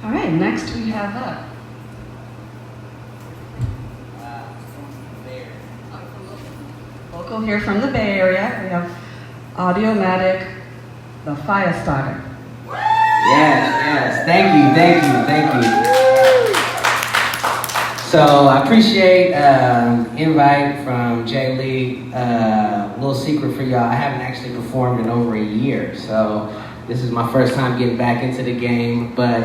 All right, next we have local here from the Bay Area. We have Audiomatic Tha Fyah Starter. Yes, thank you. So I appreciate invite from Jay Lee. Little secret for y'all, I haven't actually performed in over a year, so this is my first time getting back into the game. But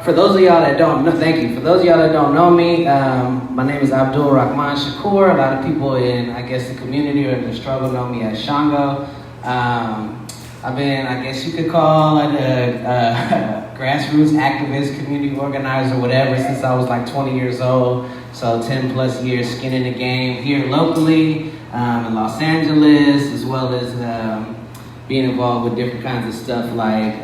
for those of y'all that don't know, thank you. For those of y'all that don't know me, my name is Abdul-Rahman Shakur. A lot of people in, I guess, the community or the struggle know me as Shango. I've been, I guess you could call it a grassroots activist, community organizer, whatever, since I was like 20 years old. So 10 plus years skin in the game here locally in Los Angeles, as well as being involved with different kinds of stuff like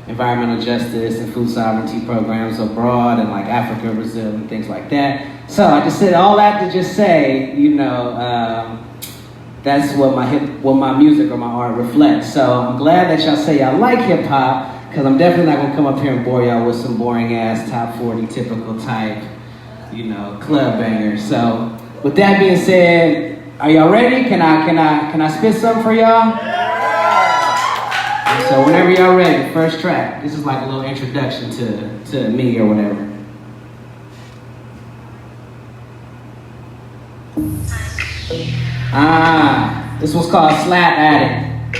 environmental justice and food sovereignty programs abroad and like Africa, Brazil, and things like that. So I just said all that to just say, you know, that's what my music or my art reflects. So I'm glad that y'all say y'all like hip hop, because I'm definitely not gonna come up here and bore y'all with some boring ass top 40 typical type, you know, club bangers. So with that being said, are y'all ready? Can I spit something for y'all? So whenever y'all ready, first track. This is like a little introduction to me or whatever. This one's called Slap Addict.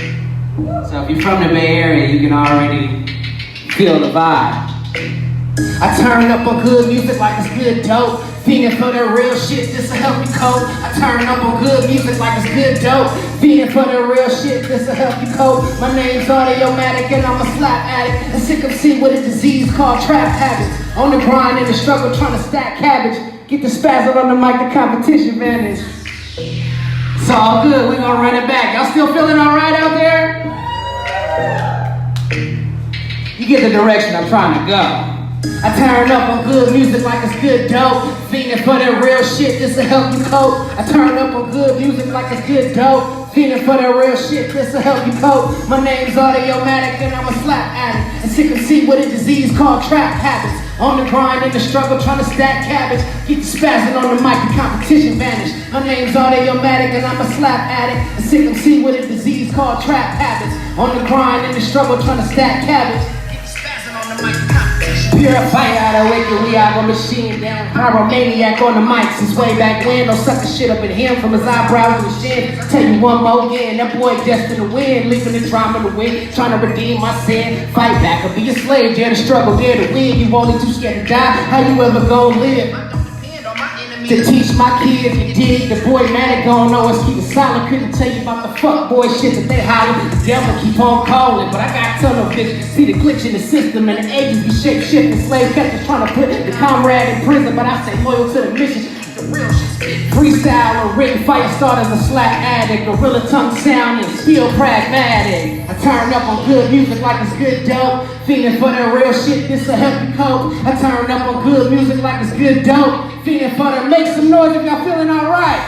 So if you're from the Bay Area, you can already feel the vibe. I turn up on good music like it's good dope. Feeding for the real shit, this'll help you cope. I turn up on good music like it's good dope. Feeding for the real shit, this'll help you cope. My name's Audiomatic and I'm a slap addict. A sick MC with a disease called trap habits. On the grind and the struggle trying to stack cabbage. Get the spazzle on the mic, the competition vanish. It's all good, we gonna run it back. Y'all still feeling all right out there? You get the direction I'm trying to go. I turn up on good music like it's good dope. Feeding for that real shit, this'll help you cope. I turn up on good music like it's good dope. Feeding for that real shit, this'll help you cope. My name's Audiomatic and I'm a slap addict. A sick MC with a disease called trap habits. On the grind and the struggle trying to stack cabbage. Get the spazzing on the mic, the competition vanish. My name's Audiomatic and I'm a slap addict. A sick MC with a disease called trap habits. On the grind and the struggle trying to stack cabbage. Get the spazzing on the mic, the competition. Purify out of wicked, we have a machine down. Pyromaniac on the mic since way back when. No sucker shit up in him from his eyebrows to his chin. Tell you one more again, that boy destined to win. Leaving the drama to win, trying to redeem my sin. Fight back or be a slave, dare to struggle, dare to win. You only too scared to die, how you ever gonna live? To teach my kids, you dig, the boy Matic gon' know us, keep it silent. Couldn't tell you about the fuck boy shit that they holler. The devil keep on calling, but I got tunnel vision. See the glitch in the system and the ages be shape-shifting. Slave catchers trying to put the comrade in prison, but I stay loyal to the mission. The real shit spit. Freestyle or written fire starters, a slap addict, gorilla tongue sound and still pragmatic. I turn up on good music like it's good dope. Feeling for the real shit, this'll help you cope. I turn up on good music like it's good dope. Feeling for the make some noise if y'all feeling alright.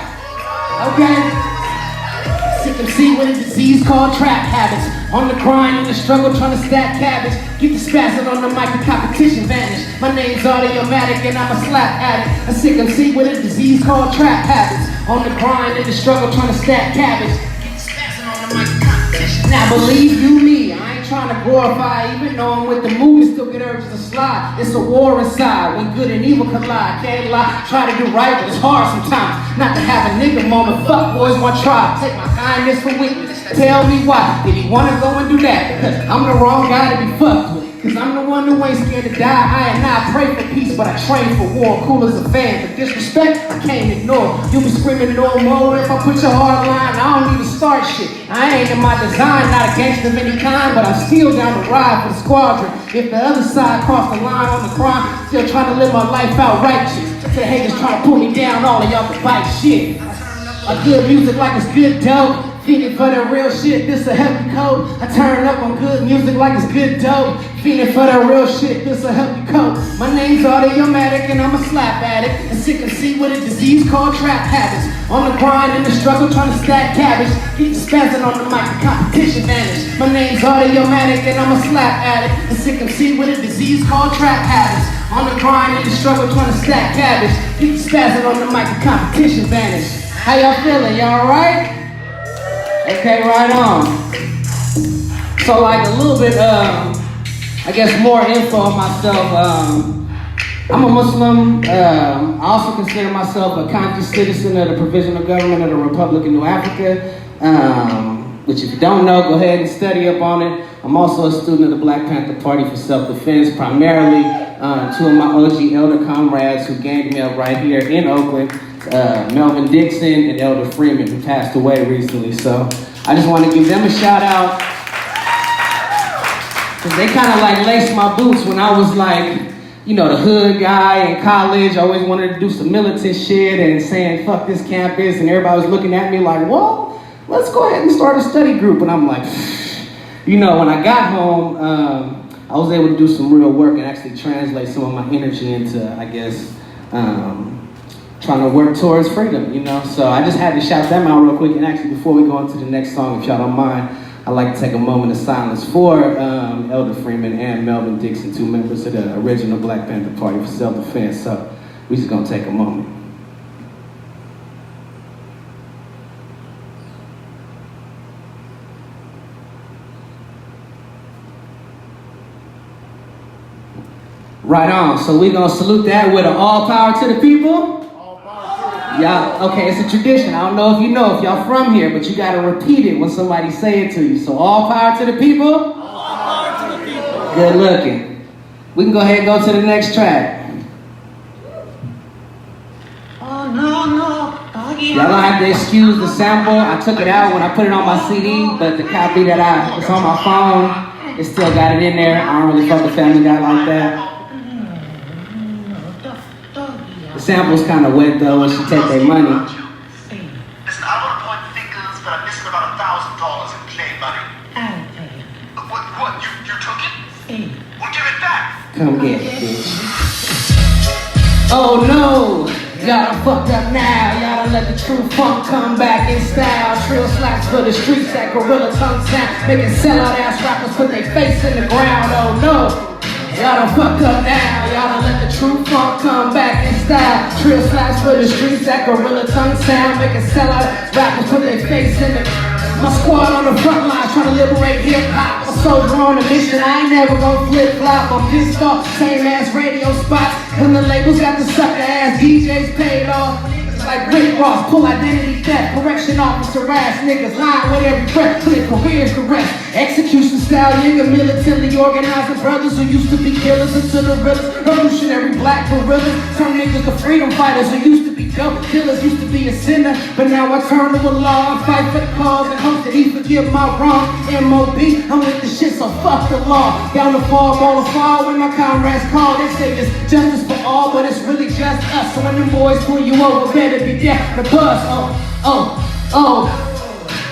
Okay? Sick MC with a disease called trap habits. On the grind and the struggle trying to stack cabbage. Get the spazzing on the mic, the competition vanish. My name's Audiomatic and I'm a slap addict. A sick MC with a disease called trap habits. On the grind and the struggle trying to stack cabbage. Get the spazzing on the mic, the competition. Now believe you me, I ain't trying to glorify, even knowing with the movie still get urges to slide. It's a war inside when good and evil collide. Can't lie, try to do right, but it's hard sometimes not to have a nigga moment. Fuck boys want try. Take my kindness for weakness. Tell me why did he wanna go and do that? Cause I'm the wrong guy to be fucked with. Cause I'm the one who ain't scared to die. I and I pray for peace, but I train for war. Cool as a fan, but disrespect I can't ignore. You be screaming no more if I put your heart line. I don't need to start shit. I ain't in my design, not a gangster of any kind, but I'm still down to ride for the squadron. If the other side crossed the line on the crime, still trying to live my life out righteous. To the haters trying to pull me down, all of y'all can bite shit. A good music like it's good dope. Feeling for the real shit, this a help you cope. I turn up on good music like it's good dope. Feeling for the real shit, this will help you cope. My name's Audiomatic and I'm a slap addict. And sick and see with a disease called trap habits. On the grind and the struggle trying to stack cabbage. Keep spazzing on the mic, the competition vanish. My name's Audiomatic and I'm a slap addict. And sick and see with a disease called trap habits. On the grind and the struggle trying to stack cabbage. Keep spazzing on the mic, the competition vanish. How y'all feeling? Y'all alright? Okay, right on. So like a little bit, I guess more info on myself. I'm a Muslim. I also consider myself a conscious citizen of the provisional government of the Republic of New Africa. Which if you don't know, go ahead and study up on it. I'm also a student of the Black Panther Party for Self-Defense, primarily two of my OG elder comrades who ganged me up right here in Oakland, Melvin Dixon and Elder Freeman, who passed away recently. So I just want to give them a shout out, because they kind of like laced my boots when I was like, you know, the hood guy in college. I always wanted to do some militant shit and saying, fuck this campus. And everybody was looking at me like, well, let's go ahead and start a study group. And I'm like, you know, when I got home, I was able to do some real work and actually translate some of my energy into, I guess, trying to work towards freedom, you know? So I just had to shout them out real quick. And actually, before we go on to the next song, if y'all don't mind, I'd like to take a moment of silence for Elder Freeman and Melvin Dixon, two members of the original Black Panther Party for Self-Defense. So we're just gonna take a moment. Right on, so we're gonna salute that with an all power to the people. Y'all, okay, it's a tradition. I don't know if you know, if y'all from here, but you gotta repeat it when somebody say it to you. So all power to the people? All power to the people. Good looking. We can go ahead and go to the next track. Oh no, Y'all don't have to excuse the sample. I took it out when I put it on my CD, but the copy that it's on my phone, it still got it in there. I don't really fuck with Family Guy like that. The sample's kind of wet though when she take their money. Listen, I want to point fingers, but I'm missing about $1,000 in play money. I'll pay. What? You took it? Well, give it back. Come get it, bitch. Oh no! Y'all done fucked up now. Y'all done let the true funk come back in style. Trill slaps for the streets, that gorilla tongue sound. Making sellout ass rappers put their face in the ground. Oh no! Y'all done fucked up now. Y'all done let the true funk come back in style. Trill slaps for the streets, that gorilla tongue sound. Making sellout rappers put their face in the. My squad on the front line trying to liberate hip hop. A soldier on a mission, I ain't never gonna flip flop. I'm pissed off, same ass radio spots. When the labels got the sucker ass DJs paid off. Like Rick Ross, pull identity theft, correction officer ass niggas lying with every breath, put their careers to rest. Execution style, nigga, militantly organizing brothers who used to be killers into the realest. Revolutionary black gorillas, turn niggas to freedom fighters who used to be dope killers, used to be a sinner, but now I turn to a law and fight for the cause and hope that he forgive my wrong. M.O.B. I'm with the shit, so fuck the law. Down the fall, ball of fall when my comrades call. They say it's justice for all, but it's really just us. So when them boys pull you over, better be deaf the bus. Oh.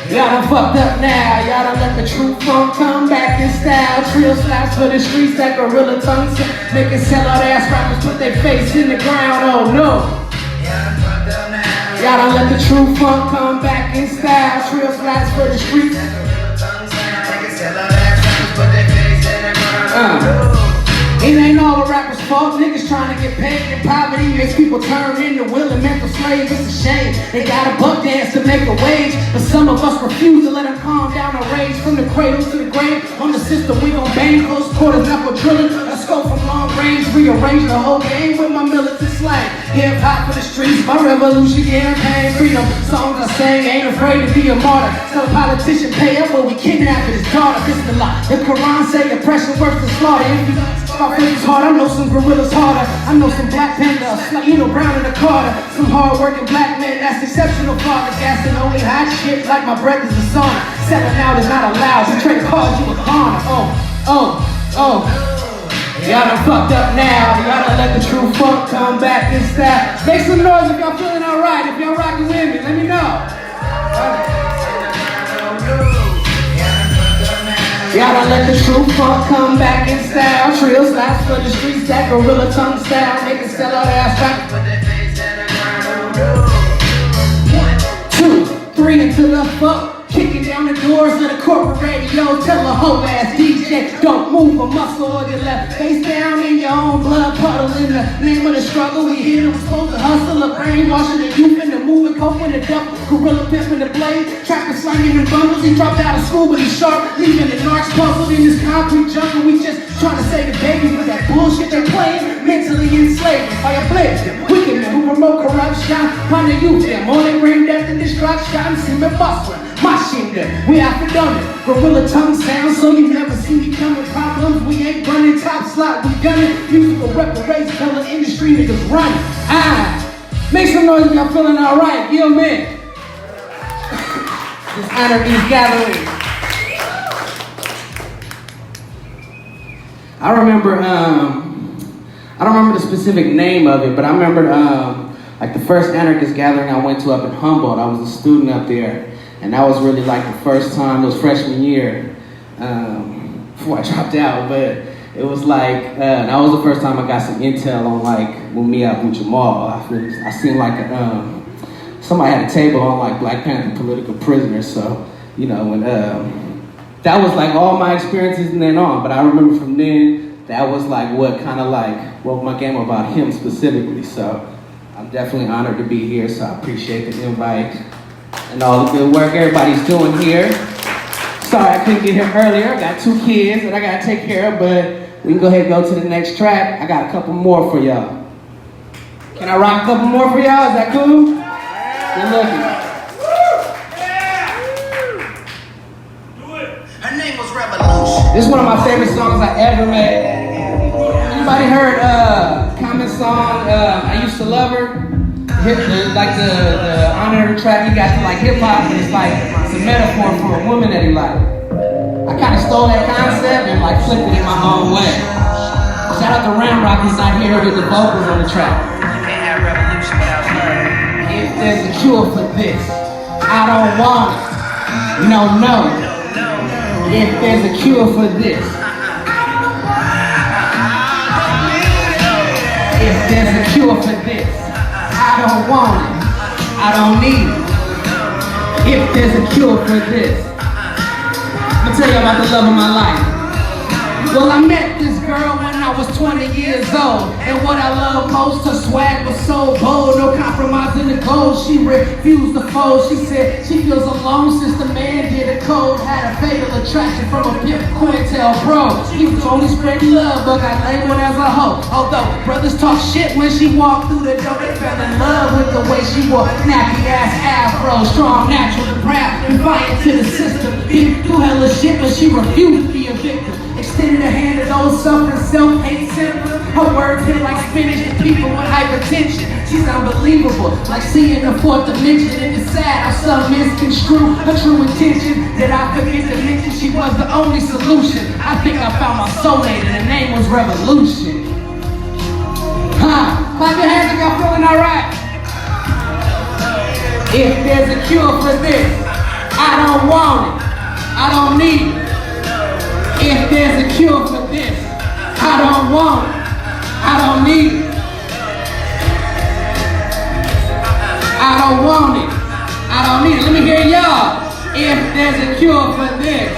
Y'all done fucked up now. Y'all done let the true funk come back in style. Trill slaps for the streets, that gorilla tongue sound. Making sellout ass rappers put their face in the ground. Oh no. Y'all done let the true funk come back in style. Trill slaps for the streets. It ain't all the rappers' fault. Niggas trying to get paid in poverty makes people turn into willing mental slaves. It's a shame. They got a buck dance to make a wage, but some of us refuse to let them calm down our rage. From the cradle to the grave, on the system we gon' bang. Close quarters, knuckle drilling. Let's go from long range, rearrange the whole game with my militant slang. Hip hop for the streets, my revolution campaign. Freedom songs I sing, ain't afraid to be a martyr. Tell a politician pay up, but we kidnapping his daughter. This the lie. The Quran say oppression worse than slaughter. If you my fingers hard, I know some gorillas harder. I know some Black Panthers, like Brown and the Carter. Some hard-working black men, that's exceptional father. Gassing only hot shit like my breath is a sauna. Selling out is not allowed, so trade cards you a corner. Oh. Y'all done fucked up now. Y'all done let the true funk come back in style. Make some noise if y'all feeling alright. If y'all rocking with me, let me know. Y'all don't let the true funk come back in style. Trill slaps for the streets, that gorilla tongue style. Make it sell out ass back. Put that face down the ground. 1, 2, 3 into the fuck. Kicking down the doors of the corporate radio. Tell a hoe ass DJ, don't move a muscle or your left. Face down in your own blood puddle. In the name of the struggle, we here to supposed to hustle. A brainwashing the youth into moving, cope with the devil. Gorilla pimping the blade, trapping slanging in bundles. He dropped out of school, but he's sharp, leaving the narcs puzzled in this concrete jungle. We just trying to save the baby with that bullshit they're playing. Mentally enslaved by a blitz. Wicked men who promote corruption. Find the youth, them all they bring death and destruction. See me bustling. My shit there, we have to done it. Gorilla tongue sound, so you never see me come with problems. We ain't running top slot, we done it. Musical reparations, tell the industry niggas run it. Make some noise if y'all feeling alright, yo man. Just honor these gatherings. I remember, I don't remember the specific name of it, but I remember like the first anarchist gathering I went to up in Humboldt. I was a student up there. And that was really like the first time, it was freshman year, before I dropped out, but it was like, that was the first time I got some intel on like Mumia Abu Jamal. I seen like, somebody had a table on like Black Panther political prisoners, so, you know, when, that was like all my experiences and then on, but I remember from then, that was like what kind of like, what my game about him specifically, so I'm definitely honored to be here, so I appreciate the invite. And all the good work everybody's doing here. Sorry I couldn't get here earlier. I got 2 kids that I gotta take care of, but we can go ahead and go to the next track. I got a couple more for y'all. Can I rock a couple more for y'all? Is that cool? Good looking. Her name was Revolution. This is one of my favorite songs I ever made. Anybody heard Common's song, I Used to Love Her? Like the honor of the track, he got to like hip hop, and it's like it's a metaphor for a woman that he liked. I kind of stole that concept and like flipped it in my own way. Shout out to Ramrock, he's not here with the vocals on the track. You can't have revolution without love. If there's a cure for this, I don't want it. No, no. If there's a cure for this. If there's a cure for this. I don't want it, I don't need it. If there's a cure for this. I'll tell you about the love of my life. Well, I met this girl when I was 20 years old. And what I love most, her swag was so bold. No compromise in the gold, she refused to fold. She said she feels alone since the man did a code. Had a fatal attraction from a pimp Bro, he was only spreading love, but got labeled as a hoe. Although brothers talk shit when she walked through the door, they fell in love with the way she wore nappy ass afro, strong, natural, and proud, defiant to the system. Been through hella shit, but she refused to be a victim. Extended a hand to those suffering self-hate symptoms. Her words hit like spinach to people with hypertension. She's unbelievable, like seeing the fourth dimension. And it's sad how some misconstrue her true intention. That I forget to mention she was the only solution. I think I found my soulmate and the name was Revolution. Clap your hands if y'all feeling alright. If there's a cure for this, I don't want it, I don't need it. If there's a cure for this, I don't want it, I don't need it. I don't want it, I don't need it. Let me hear y'all. If there's a cure for this.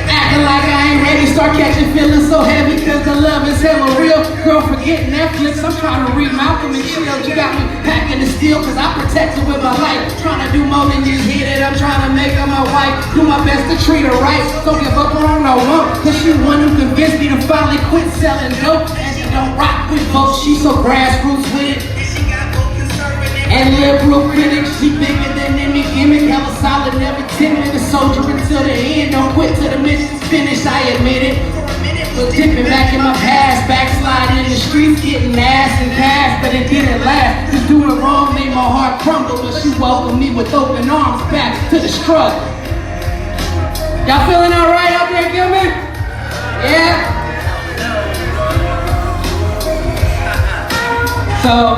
Acting like I ain't ready, start catching feelings so heavy cause the love is hella real. Girl, forget Netflix, I'm trying to read Malcolm and chill. You got me packing the steel cause I protect her with my life. Trying to do more than just hit it, I'm trying to make her my wife. Do my best to treat her right, don't give up on no one. Cause she one who convinced me to finally quit selling dope. And she don't rock with folks, she so grassroots with it. And liberal critics, she bigger than any gimmick. Hella solid, never timid. A soldier until the end. Don't quit till the mission's finished, I admit it. But dipping back in my past, backsliding in the streets, getting ass and cash, but it didn't last. Just doing wrong made my heart crumble, but she welcomed me with open arms back to the struggle. Y'all feeling alright out there, Gilman? Yeah? So,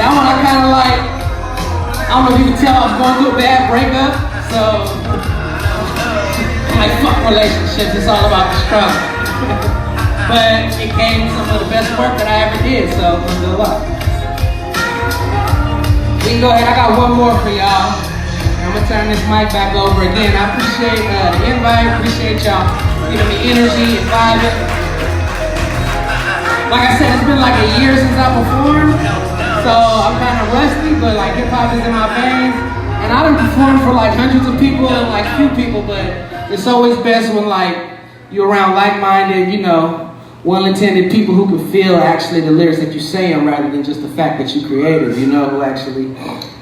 that one I kind of like, I don't know if you can tell I was going through a bad breakup, so fuck relationships, it's all about the struggle. But it came some of the best work that I ever did, so good luck. We can go ahead, I got one more for y'all. I'm gonna turn this mic back over again. I appreciate the invite, appreciate y'all giving me energy and vibing. Like I said, it's been like a year since I performed, so I'm kind of rusty, but like hip hop is in my veins. And I done performed for like hundreds of people and like few people, but it's always best when like you're around like-minded, you know, well-intended people who can feel actually the lyrics that you're saying rather than just the fact that you're creative, you know, who actually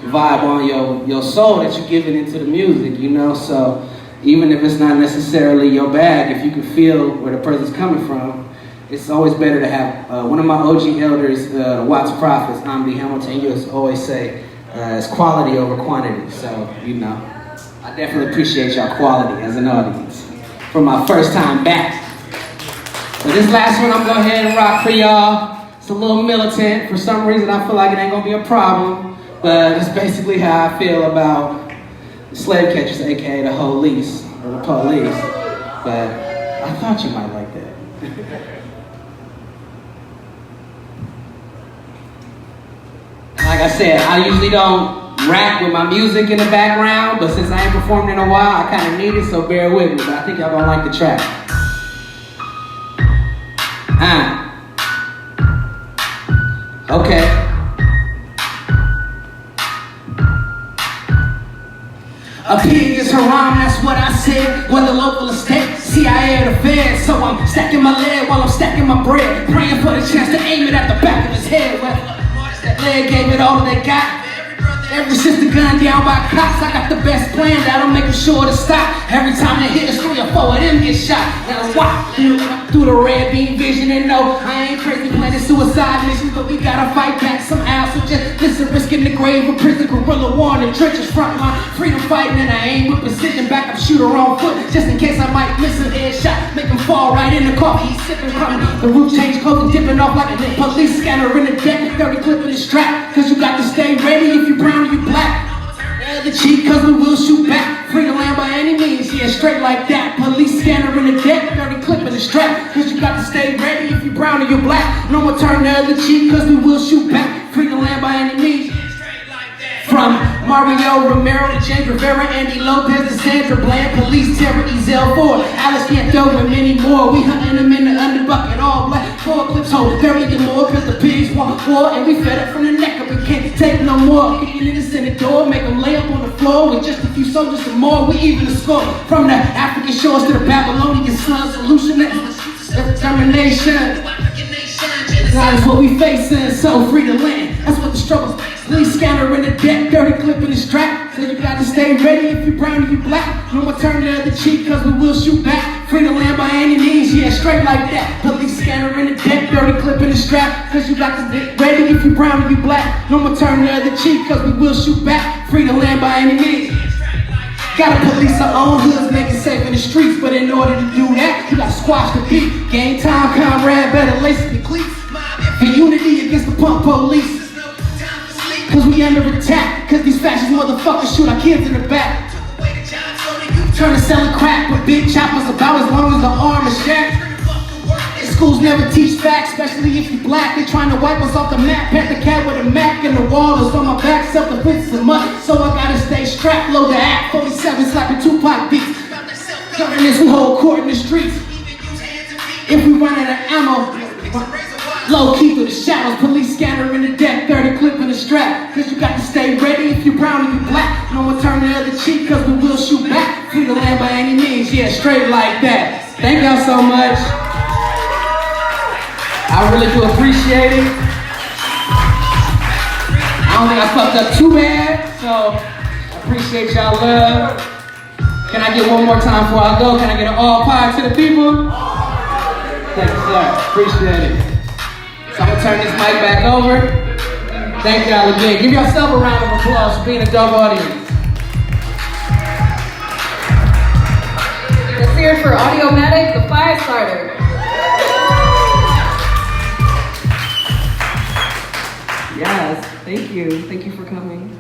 vibe on your soul that you're giving into the music, you know. So even if it's not necessarily your bag, if you can feel where the person's coming from, it's always better to have one of my OG elders, Watts Prophets, Amdi Hamilton, used to always say, it's quality over quantity. So, you know, I definitely appreciate y'all quality as an audience for my first time back. So this last one I'm gonna go ahead and rock for y'all. It's a little militant. For some reason I feel like it ain't gonna be a problem, but it's basically how I feel about the slave catchers, aka the police, or the police. But I thought you might like that. Like I said, I usually don't rap with my music in the background, but since I ain't performed in a while, I kind of need it, so bear with me. But I think y'all gonna like the track. Okay. A pig is haram, that's what I said. Whether local or state, CIA or the Fed. So I'm stacking my leg while I'm stacking my bread, praying for the chance to aim it at the back of his head. Well, that leg gave it all that they got. Ever since the gun down by cops, I got the best plan that'll make them sure to stop. Every time they hit us, 3 or 4 of them get shot. Now walk through the red beam vision and no, I ain't crazy planning suicide missions, but we gotta fight back somehow. So just listen, risking the grave of prison, guerrilla war in the trenches, frontline freedom fighting, and I aim with precision, back up shooter on foot, just in case I might miss a headshot, make him fall right in the coffee he's sipping from. The roof change clothes and dipping off like a police scanner in the deck, 30 clip in the strap, cause you got to stay ready if you brown or you black. The cheat cause we will shoot back, free the land by any means, yeah, straight like that. Police scanner in the deck, 30 clip in the strap, cause you got to stay ready if you brown or you black. No more turn the other cheek cause we will shoot back, free the land by any means. From Mario Romero to James Rivera, Andy Lopez to Sandra Bland, Police Terror, Ezel Ford, Alice Canto and many more. We hunting them in the underbucket, all black, 4 clips hold, bury them more, cause the pigs want war, and we fed up from the neck up, we can't take no more. Kicking niggas in the door, make them lay up on the floor, with just a few soldiers and more, we even the score. From the African shores to the Babylonian slums, solution, determination. That is what we facing, so free the land, that's what the struggle's. Police scanner in the deck, 30 clip in the strap, so you got to stay ready if you brown or you black. No more turn the other cheek cause we will shoot back, free the land by any means, yeah, straight like that. Police scanner in the deck, 30 clip in the strap, cause you got to stay ready if you brown or you black. No more turn the other cheek cause we will shoot back, free the land by any means. Gotta police our own hoods, make it safe in the streets, but in order to do that, you gotta squash the beat. Game time, comrade, better lace up your cleats. For unity against the punk police. Cause we under attack, cause these fascist motherfuckers shoot our kids in the back. Turn to selling crack with big choppers about as long as the arm is shacked. Schools never teach facts, especially if you black. They trying to wipe us off the map, pat the cat with a Mac in the wall. It's on my back, self-defense and mud, so I gotta stay strapped, load the act, 47 slapping Tupac beats. Covering this, we hold court in the streets. If we run out of ammo, low key through the shadows, police scanner in the deck, 30 clip in the strap. Cause you got to stay ready if you brown or you black. No one turn the other cheek cause we will shoot back. Free the land by any means, yeah, straight like that. Thank y'all so much. I really do appreciate it. I don't think I fucked up too bad, so I appreciate y'all love. Can I get one more time before I go? Can I get an all power to the people? Thank you, sir. Appreciate it. So I'm gonna turn this mic back over. Thank y'all again. Give yourself a round of applause for being a dope audience. Let's hear it for Audiomatic Tha Fyah Starter. Yes, thank you. Thank you for coming.